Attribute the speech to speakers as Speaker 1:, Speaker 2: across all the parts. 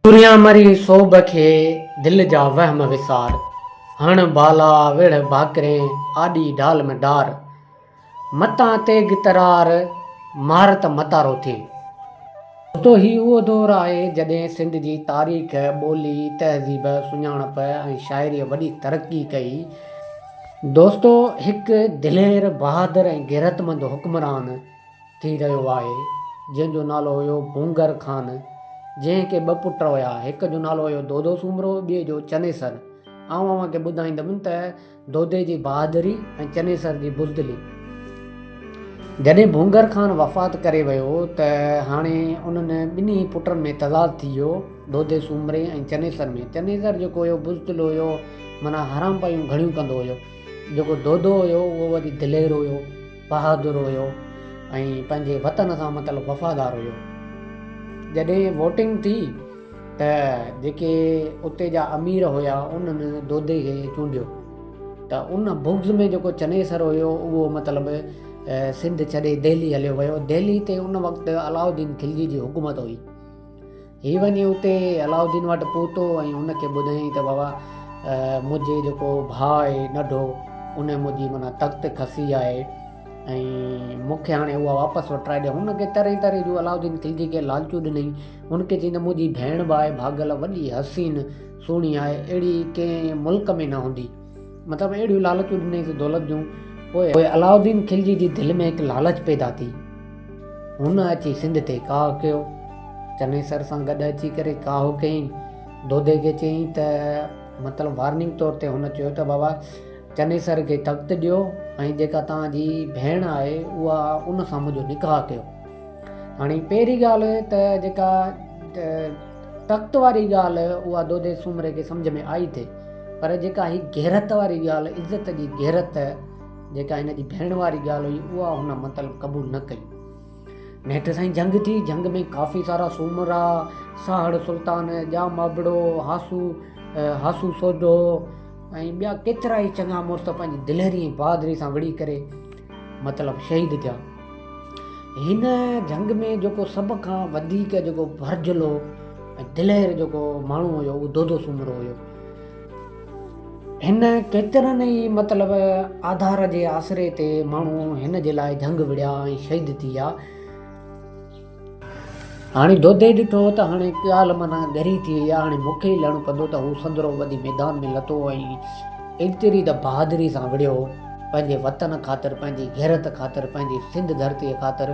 Speaker 1: दुनिया मरी सोब खे दिल जा वहम विसार हण बाला विढ़ भाकरे आॾी ढाल में डार मतां तेग तरार महारत मतारो थिए। दोस्तो ही उहो दौर आहे जॾहिं सिंध जी तारीख़ ॿोली तहज़ीब सुञाणप ऐं शाइरीअ वॾी तरक़ी कई। दोस्तो हिकु दिलेर बहादुर ऐं गैरतमंद हुक्मरान थी रहियो आहे जंहिंजो नालो हुयो भूंगर खान, जंहिंखे ॿ पुट हुया। हिक जो नालो हुयो दोदो सूमरो, ॿिए जो चनेसर। आउं अव्हांखे ॿुधाईंदुमि त दोदे जी बहादुरी ऐं चनेसर जी बुज़दिली। जॾहिं भूंगर खान वफ़ात करे वियो त हाणे उन्हनि ॿिन्ही पुटनि में तज़ाद थी वियो, दोदे सूमरे ऐं चनेसर में। चनेसर जेको हुयो बुज़दिल हुयो, माना हराम पायूं घणियूं कंदो हुयो। जेको दोदो हुयो उहो वरी दिलेर हुयो, बहादुर हुयो ऐं पंहिंजे वतन सां मतिलबु वफ़ादार हुयो। जॾहिं वोटिंग थी त जेके उते जा अमीर हुया उन्हनि दोदे खे चूंडियो, त उन बुग़्ज़ में जेको चनेसर हुयो उहो मतिलबु सिंध छॾे दिल्ली हलियो वियो। दिल्ली ते उन वक़्तु अलाउद्दीन खिलजी जी हुकूमत हुई। हीअ वञी उते अलाउद्दीन वटि पहुतो ऐं हुनखे ॿुधाईं त बाबा मुंहिंजे जेको भाउ आहे नंढो, उन मुंहिंजी माना तख़्त खसी आहे ऐं मूंखे हाणे उहा वापसि वठाए ॾियो। हुनखे तरह तरह जूं अलाउद्दीन खिलजी खे लालचूं ॾिनई। हुनखे चई त मुंहिंजी भेण बि आहे भागल, वॾी हसीन सुहिणी आहे, अहिड़ी कंहिं मुल्क में न हूंदी। मतिलबु अहिड़ियूं लालचूं ॾिनईसि दौलत जूं। पोइ अलाउद्दीन खिलजी जी दिलि में हिकु लालच पैदा थी। हुन अची सिंध ते काह कयो, चनेसर सां गॾु अची करे काहो कयईं। दोदे खे चयईं त मतिलबु वार्निंग तौर ते हुन चयो त बाबा चनेसर खे तख़्त ॾियो ऐं जेका तव्हांजी भेण आहे उहा उन सां मुंहिंजो निकाह कयो। हाणे पहिरीं ॻाल्हि त जेका तख़्त वारी ॻाल्हि उहा दोदे सूमरे खे सम्झ में आई थिए, पर जेका ही गैरत वारी ॻाल्हि, इज़त जी गैरत जेका हिन जी भेण वारी ॻाल्हि हुई उहा हुन मतिलबु क़बूल न कई। नेठि साईं जंग थी। जंग में काफ़ी सारा सूमरा, साहड़ सुल्तान, जाम अबड़ो, हासू सोडो ऐं ॿिया केतिरा ई चङा मुड़ुस पंहिंजी दिलेरी ऐं बहादुरी सां विड़ी करे मतिलबु शहीद थिया। हिन जंग में जेको सभ खां वधीक जेको भरजलो ऐं दिलेर जेको माण्हू हुयो उहो दोदो सूमरो हुयो। हिन केतिरनि ई मतिलबु आधार जे आसरे ते माण्हू हिन जे लाइ जंग विड़िया ऐं शहीद थी विया। हाणे दोदे ॾिठो त हाणे ॻाल्हि माना ॻरी थी वई आहे, हाणे मूंखे ई लड़णो पवंदो। त हू संदरो वधी मैदान में लथो ऐं एतिरी त बहादुरी सां विड़ियो पंहिंजे वतन ख़ातिर, पंहिंजी गैरत ख़ातिर, पंहिंजी सिंध धरतीअ ख़ातिर,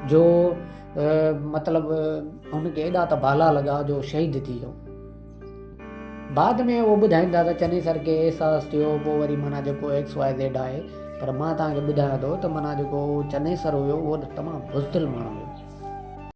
Speaker 1: जो मतिलबु हुनखे एॾा त भाला लॻा जो शहीद थी वियो। बाद में उहो ॿुधाईंदा त चनेसर खे अहसासु थियो, पोइ वरी माना जेको XYZ आहे, पर मां तव्हांखे ॿुधायां थो त माना जेको चनेसर हुयो उहो तमामु बुज़दिल माण्हू हुयो।